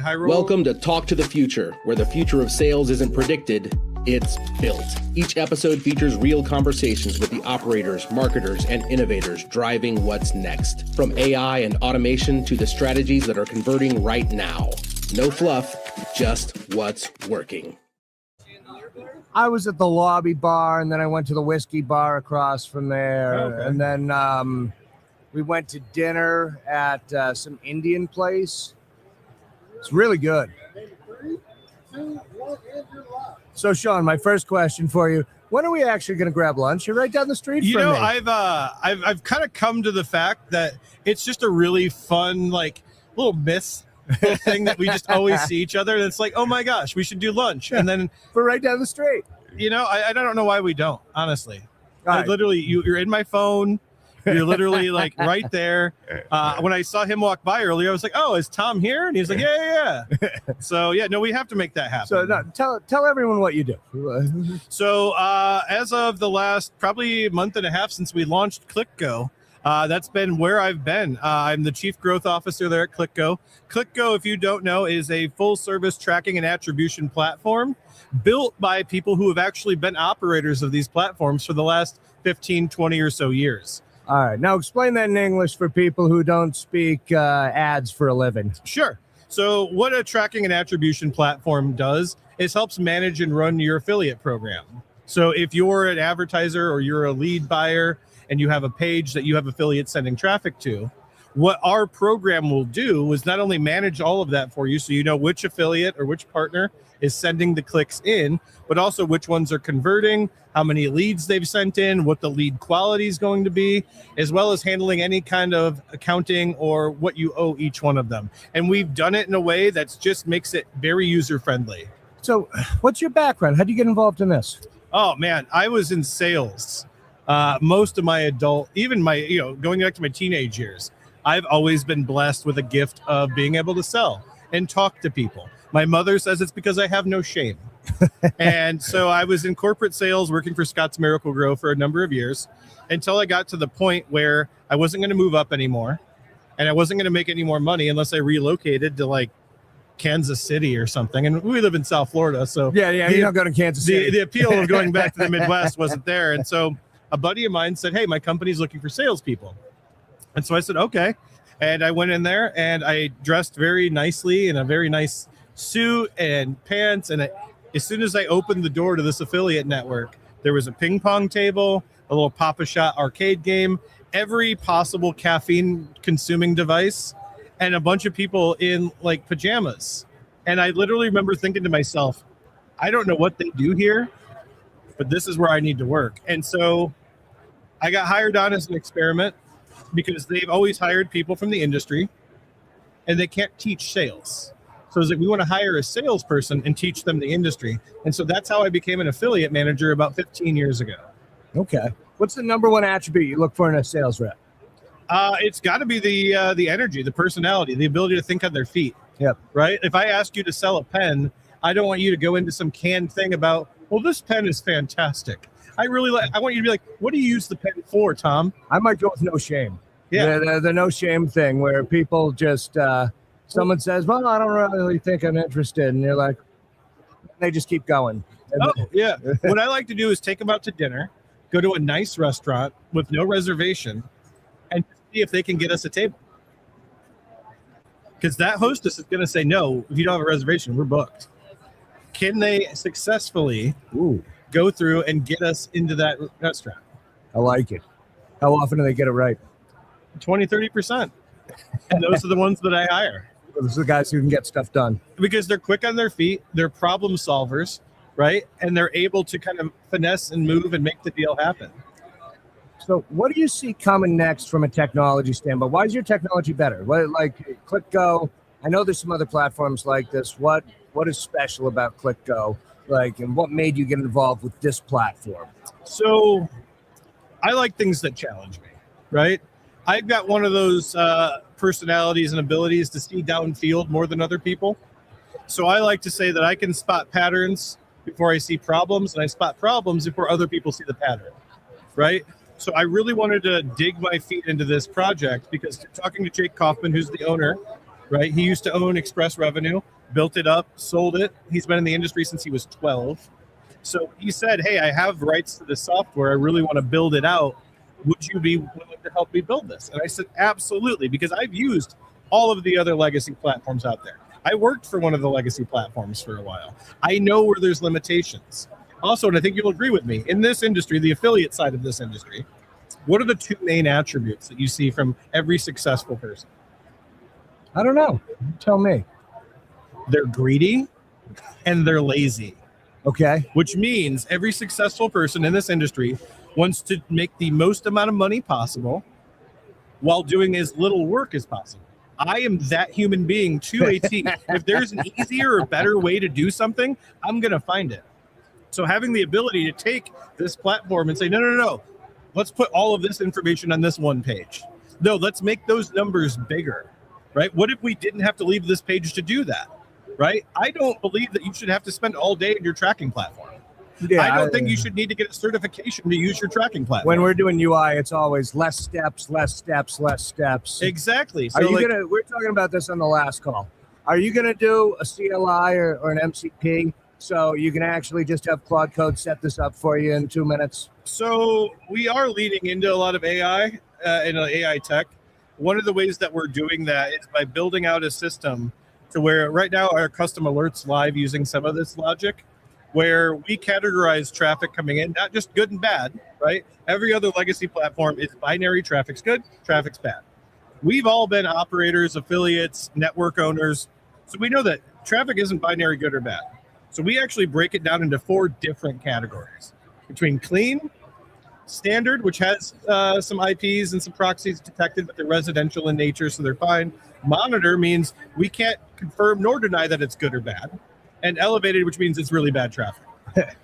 Welcome to Talk to the Future, where the future of sales isn't predicted, it's built. Each episode features real conversations with the operators, marketers, and innovators driving what's next. From AI and automation to the strategies that are converting right now. No fluff, just what's working. I was at the lobby bar, and then I went to the whiskey bar across from there. Okay. And then we went to dinner at some Indian place. It's really good. So, Shaun, my first question for you: when are we actually going to grab lunch? You're right down the street from me. I've kind of come to the fact that it's just a really fun, like, little myth thing that we just always see each other. And it's like, oh my gosh, we should do lunch. Yeah. And then we're right down the street. You know, I don't know why we don't, honestly. Right. Literally, you're in my phone. You're literally like right there. When I saw him walk by earlier, I was like, "Oh, is Tom here?" And he's like, "Yeah." So yeah, no, we have to make that happen. So tell everyone what you do. So as of the last probably month and a half since we launched ClickGo, that's been where I've been. I'm the Chief Growth Officer there at ClickGo. ClickGo, if you don't know, is a full-service tracking and attribution platform built by people who have actually been operators of these platforms for the last 15, 20 or so years. All right. Now explain that in English for people who don't speak ads for a living. Sure. So what a tracking and attribution platform does is helps manage and run your affiliate program. So if you're an advertiser or you're a lead buyer and you have a page that you have affiliates sending traffic to, what our program will do is not only manage all of that for you, so you know which affiliate or which partner is sending the clicks in, but also which ones are converting, how many leads they've sent in, what the lead quality is going to be, as well as handling any kind of accounting or what you owe each one of them. And we've done it in a way that just makes it very user-friendly. So what's your background? How do you get involved in this? Oh, man, I was in sales most of my adult, even my, going back to my teenage years. I've always been blessed with a gift of being able to sell and talk to people. My mother says it's because I have no shame. And so I was in corporate sales working for Scott's Miracle-Gro for a number of years until I got to the point where I wasn't going to move up anymore and I wasn't going to make any more money unless I relocated to like Kansas City or something. And we live in South Florida. So yeah, you don't go to Kansas City. The appeal of going back to the Midwest wasn't there. And so a buddy of mine said, hey, my company's looking for salespeople. And so I said, okay. And I went in there and I dressed very nicely in a very nice suit and pants. And as soon as I opened the door to this affiliate network, there was a ping pong table, a little Pop-A-Shot arcade game, every possible caffeine consuming device, and a bunch of people in like pajamas. And I literally remember thinking to myself, I don't know what they do here, but this is where I need to work. And so I got hired on as an experiment because they've always hired people from the industry and they can't teach sales. So it's like, we want to hire a salesperson and teach them the industry. And so that's how I became an affiliate manager about 15 years ago. Okay. What's the number one attribute you look for in a sales rep? It's got to be the energy, the personality, the ability to think on their feet. Yep. Right? If I ask you to sell a pen, I don't want you to go into some canned thing about, well, this pen is fantastic. I want you to be like, what do you use the pen for, Tom? I might go with no shame. Yeah. The no shame thing where people just, someone says, well, I don't really think I'm interested. And you're like, they just keep going. Oh, yeah. What I like to do is take them out to dinner, go to a nice restaurant with no reservation, and see if they can get us a table. Because that hostess is going to say, no, if you don't have a reservation, we're booked. Can they successfully go through and get us into that restaurant? I like it. How often do they get it right? 20, 30%. And those are the ones that I hire. Those are the guys who can get stuff done. Because they're quick on their feet, they're problem solvers, right? And they're able to kind of finesse and move and make the deal happen. So what do you see coming next from a technology standpoint? Why is your technology better? What, like ClickGo? I know there's some other platforms like this. What is special about ClickGo? Like, and what made you get involved with this platform? So I like things that challenge me, right? I've got one of those personalities and abilities to see downfield more than other people. So I like to say that I can spot patterns before I see problems, and I spot problems before other people see the pattern, right? So I really wanted to dig my feet into this project because talking to Jake Kaufman, who's the owner, right? He used to own Express Revenue, built it up, sold it. He's been in the industry since he was 12. So he said, hey, I have rights to this software. I really want to build it out. Would you be willing to help me build this? And I said, absolutely, because I've used all of the other legacy platforms out there. I worked for one of the legacy platforms for a while. I know where there's limitations. Also, and I think you'll agree with me, in this industry, the affiliate side of this industry, what are the two main attributes that you see from every successful person? I don't know. Tell me. They're greedy and they're lazy. Okay. Which means every successful person in this industry wants to make the most amount of money possible while doing as little work as possible. I am that human being to a T. If there's an easier or better way to do something, I'm going to find it. So having the ability to take this platform and say, no, let's put all of this information on this one page. No, let's make those numbers bigger, right? What if we didn't have to leave this page to do that, right? I don't believe that you should have to spend all day in your tracking platform. Yeah, I don't think you should need to get a certification to use your tracking platform. When we're doing UI, it's always less steps, less steps, less steps. Exactly. So we're talking about this on the last call. Are you going to do a CLI or an MCP so you can actually just have Claude Code set this up for you in 2 minutes? So we are leading into a lot of AI and AI tech. One of the ways that we're doing that is by building out a system to where right now our custom alerts live using some of this logic, where we categorize traffic coming in, not just good and bad, right? Every other legacy platform is binary. Traffic's good, traffic's bad. We've all been operators, affiliates, network owners. So we know that traffic isn't binary good or bad. So we actually break it down into 4 different categories between clean, standard, which has some IPs and some proxies detected, but they're residential in nature, so they're fine. Monitor means we can't confirm nor deny that it's good or bad. And elevated, which means it's really bad traffic.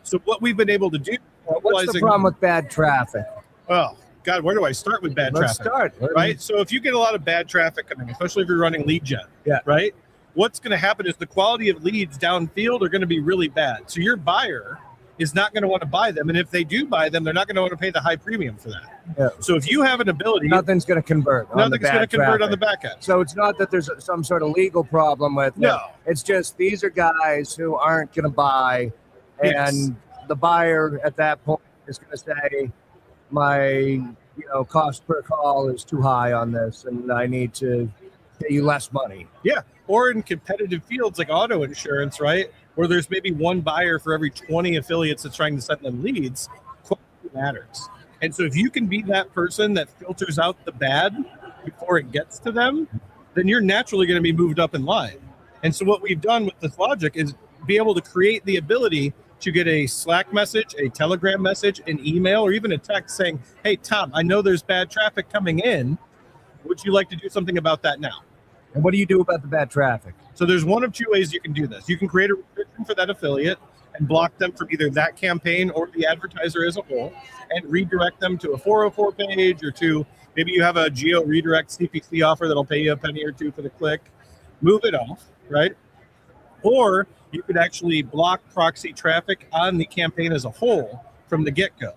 So what we've been able to do... What's the problem with bad traffic? Oh, God, where do I start with bad traffic? Let's start. Right? So if you get a lot of bad traffic coming, especially if you're running lead gen, yeah, right? What's going to happen is the quality of leads downfield are going to be really bad. So your buyer is not going to want to buy them. And if they do buy them, they're not going to want to pay the high premium for that. Yeah. So if you have an ability... Nothing's going to convert. Nothing's going to convert on the back end. So it's not that there's some sort of legal problem with it. No. It's just these are guys who aren't going to buy. And the buyer at that point is going to say, my cost per call is too high on this and I need to pay you less money. Yeah. Or in competitive fields like auto insurance, right? Where there's maybe one buyer for every 20 affiliates that's trying to send them leads, quality matters. And so if you can be that person that filters out the bad before it gets to them, then you're naturally going to be moved up in line. And so what we've done with this logic is be able to create the ability to get a Slack message, a Telegram message, an email, or even a text saying, hey, Tom, I know there's bad traffic coming in. Would you like to do something about that now? And what do you do about the bad traffic? So there's one of 2 ways you can do this. You can create a restriction for that affiliate and block them from either that campaign or the advertiser as a whole and redirect them to a 404 page or to maybe you have a geo redirect CPC offer that'll pay you a penny or 2 for the click. Move it off, right? Or you could actually block proxy traffic on the campaign as a whole from the get-go.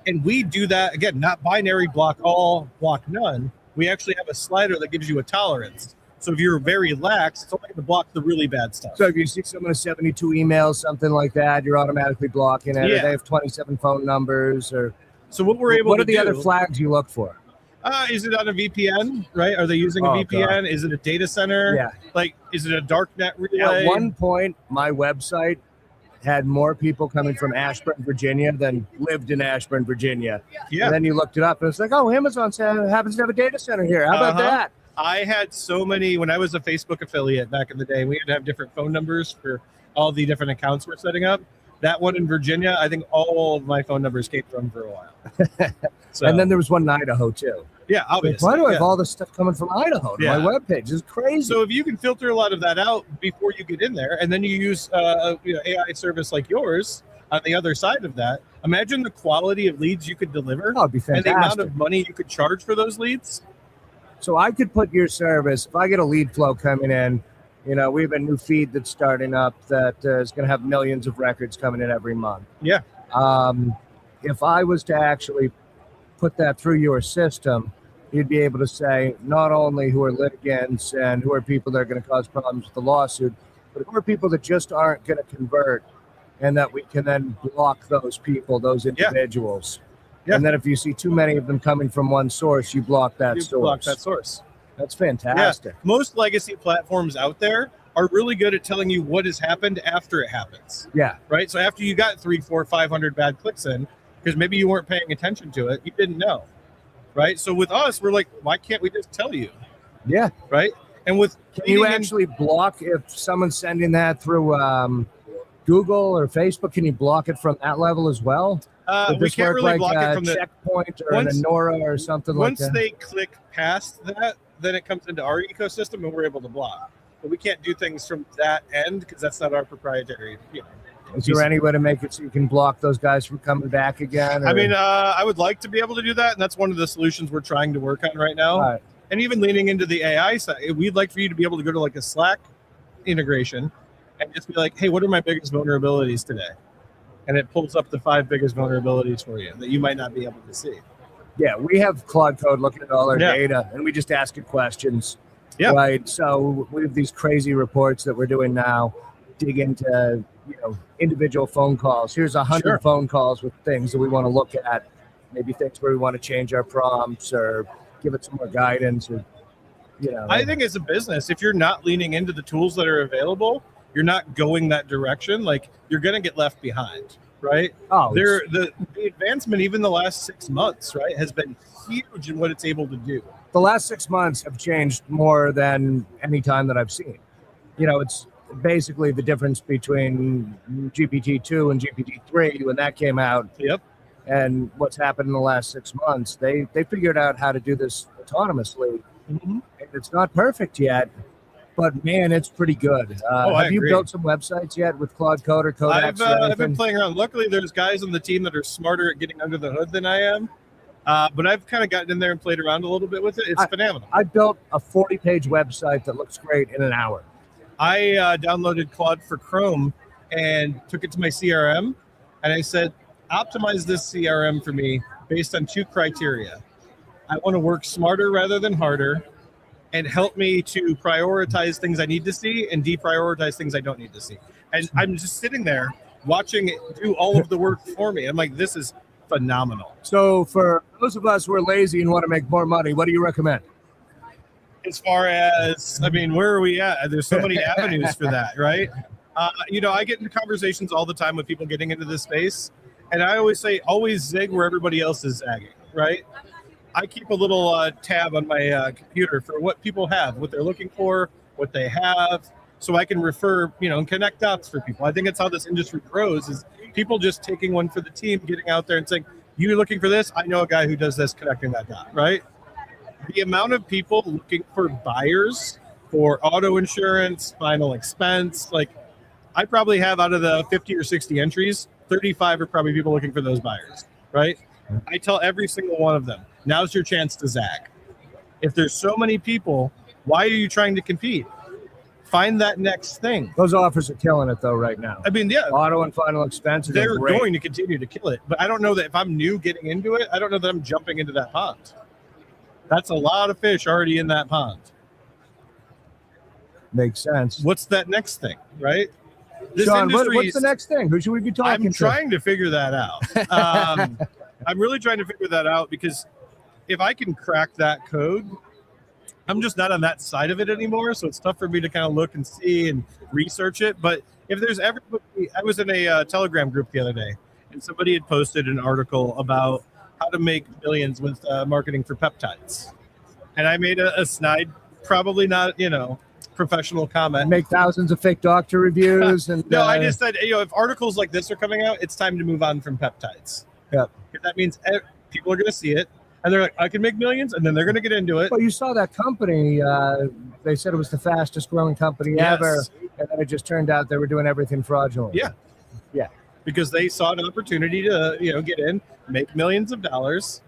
And we do that, again, not binary, block all, block none. We actually have a slider that gives you a tolerance. So if you're very lax, it's only going to block the really bad stuff. So if you see someone with 72 emails, something like that, you're automatically blocking it. Yeah. Or they have 27 phone numbers. Or so what we're able to do... What are the other flags you look for? Is it on a VPN, right? Are they using a VPN? God. Is it a data center? Yeah. Like, is it a darknet relay? At one point, my website had more people coming from Ashburn, Virginia than lived in Ashburn, Virginia. Yeah. And then you looked it up and it's like, oh, Amazon happens to have a data center here. How about that? I had so many, when I was a Facebook affiliate back in the day, we had to have different phone numbers for all the different accounts we're setting up. That one in Virginia, I think all of my phone numbers came from for a while. So, and then there was one in Idaho too. Yeah, obviously. Why do I have all this stuff coming from Idaho to my webpage? It's crazy. So if you can filter a lot of that out before you get in there, and then you use AI service like yours on the other side of that, imagine the quality of leads you could deliver. Oh, it'd be fantastic. And the amount of money you could charge for those leads. So I could put your service, if I get a lead flow coming in, we have a new feed that's starting up that is going to have millions of records coming in every month. Yeah. If I was to actually put that through your system, you'd be able to say not only who are litigants and who are people that are going to cause problems with the lawsuit, but who are people that just aren't going to convert, and that we can then block those people, those individuals. Yeah. And then if you see too many of them coming from one source, you block that source. Block that source. That's fantastic. Yeah. Most legacy platforms out there are really good at telling you what has happened after it happens. Yeah. Right. So after you got 300, 400, 500 bad clicks in, because maybe you weren't paying attention to it, you didn't know. Right. So with us, we're like, why can't we just tell you? Yeah. Right. And with can you actually block if someone's sending that through Google or Facebook? Can you block it from that level as well? We can't really block it from the checkpoint or an Nora or something like that. Once they click past that, then it comes into our ecosystem and we're able to block. But we can't do things from that end because that's not our proprietary. Is there any way to make it so you can block those guys from coming back again? Or? I mean, I would like to be able to do that, and that's one of the solutions we're trying to work on right now. Right. And even leaning into the AI side, we'd like for you to be able to go to like a Slack integration and just be like, hey, what are my biggest vulnerabilities today? And it pulls up the 5 biggest vulnerabilities for you that you might not be able to see. Yeah, we have Claude Code looking at all our data, and we just ask it questions. Yeah. Right. So we have these crazy reports that we're doing now, dig into individual phone calls. Here's 100 phone calls with things that we want to look at, maybe things where we want to change our prompts or give it some more guidance. Or, I think as a business, if you're not leaning into the tools that are available, you're not going that direction, like you're going to get left behind, right? Oh, the advancement, even the last 6 months, right, has been huge in what it's able to do. The last 6 months have changed more than any time that I've seen. It's basically the difference between GPT-2 and GPT-3 when that came out. Yep. And what's happened in the last 6 months. They figured out how to do this autonomously. Mm-hmm. And it's not perfect yet. But man, it's pretty good. Have you built some websites yet with Claude Code or Codex? I've been playing around. Luckily, there's guys on the team that are smarter at getting under the hood than I am. But I've kind of gotten in there and played around a little bit with it. It's phenomenal. I built a 40-page website that looks great in an hour. I downloaded Claude for Chrome and took it to my CRM, and I said, optimize this CRM for me based on 2 criteria. I want to work smarter rather than harder, and help me to prioritize things I need to see and deprioritize things I don't need to see. And I'm just sitting there watching it do all of the work for me. I'm like, this is phenomenal. So for those of us who are lazy and want to make more money, what do you recommend? As far as, where are we at? There's so many avenues for that, right? I get into conversations all the time with people getting into this space. And I always say, always zig where everybody else is zagging, right? I keep a little tab on my computer for what people have, what they're looking for, what they have, so I can refer, and connect dots for people. I think that's how this industry grows, is people just taking one for the team, getting out there and saying, you're looking for this? I know a guy who does this, connecting that dot, right? The amount of people looking for buyers for auto insurance, final expense, like I probably have out of the 50 or 60 entries, 35 are probably people looking for those buyers, right? I tell every single one of them, now's your chance to zag. If there's so many people, why are you trying to compete? Find that next thing. Those offers are killing it though right now. Auto and final expenses. They're going to continue to kill it. But I don't know that if I'm new getting into it, I don't know that I'm jumping into that pond. That's a lot of fish already in that pond. Makes sense. What's that next thing, right? This Shaun, what's the next thing? Who should we be talking to? I'm trying to figure that out. I'm really trying to figure that out because if I can crack that code, I'm just not on that side of it anymore. So it's tough for me to kind of look and see and research it. But if there's everybody, I was in a Telegram group the other day, and somebody had posted an article about how to make millions with marketing for peptides. And I made a snide, probably not, professional comment. Make thousands of fake doctor reviews. And no, I just said, if articles like this are coming out, it's time to move on from peptides. Yeah. That means people are going to see it, and they're like, I can make millions, and then they're going to get into it. Well, you saw that company. They said it was the fastest growing company ever, and then it just turned out they were doing everything fraudulent. Yeah. Because they saw an opportunity to, get in, make millions of dollars,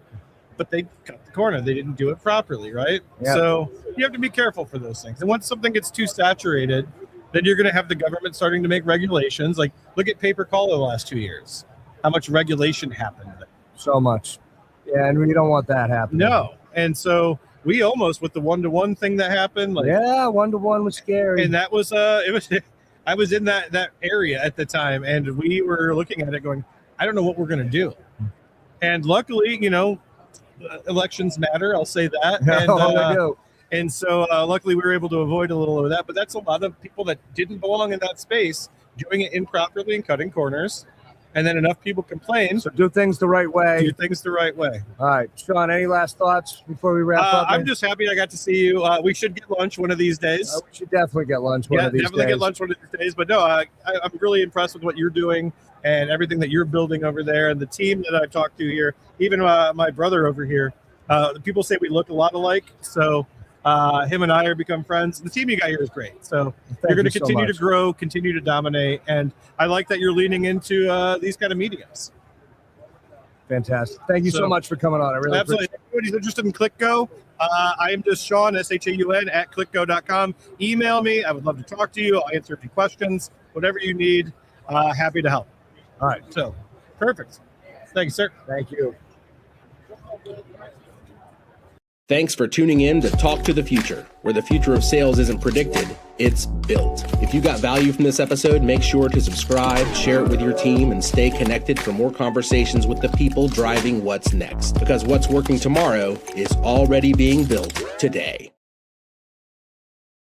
but they cut the corner. They didn't do it properly, right? Yeah. So you have to be careful for those things. And once something gets too saturated, then you're going to have the government starting to make regulations. Like, look at pay-per-call the last 2 years. How much regulation happened? So much. Yeah, and we don't want that happening. No. And so we almost, with the one-to-one thing that happened, like, yeah, 1-to-1 was scary. and that was it was I was in that area at the time, and we were looking at it going, I don't know what we're going to do. And luckily, elections matter, I'll say that. And, they do. and so luckily we were able to avoid a little of that, but that's a lot of people that didn't belong in that space doing it improperly and cutting corners. And then enough people complain. So do things the right way. Do things the right way. All right, Shaun, any last thoughts before we wrap up? I'm just happy I got to see you. We should get lunch one of these days. We should definitely get lunch one of these days. Definitely get lunch one of these days. But no, I'm really impressed with what you're doing and everything that you're building over there, and the team that I've talked to here. Even my brother over here. People say we look a lot alike, so him and I are become friends. The team you got here is great. So you're going to continue to grow, continue to dominate, and I like that you're leaning into these kind of mediums. Fantastic. Thank you so much for coming on. I really absolutely. If anybody's interested in ClickGo, I am just Shaun, SHAUN, at clickgo.com. Email me. I would love to talk to you. I'll answer a few questions, whatever you need. Happy to help. All right. So, perfect. Thank you, sir. Thank you. Thanks for tuning in to Talk to the Future, where the future of sales isn't predicted, it's built. If you got value from this episode, make sure to subscribe, share it with your team, and stay connected for more conversations with the people driving what's next. Because what's working tomorrow is already being built today.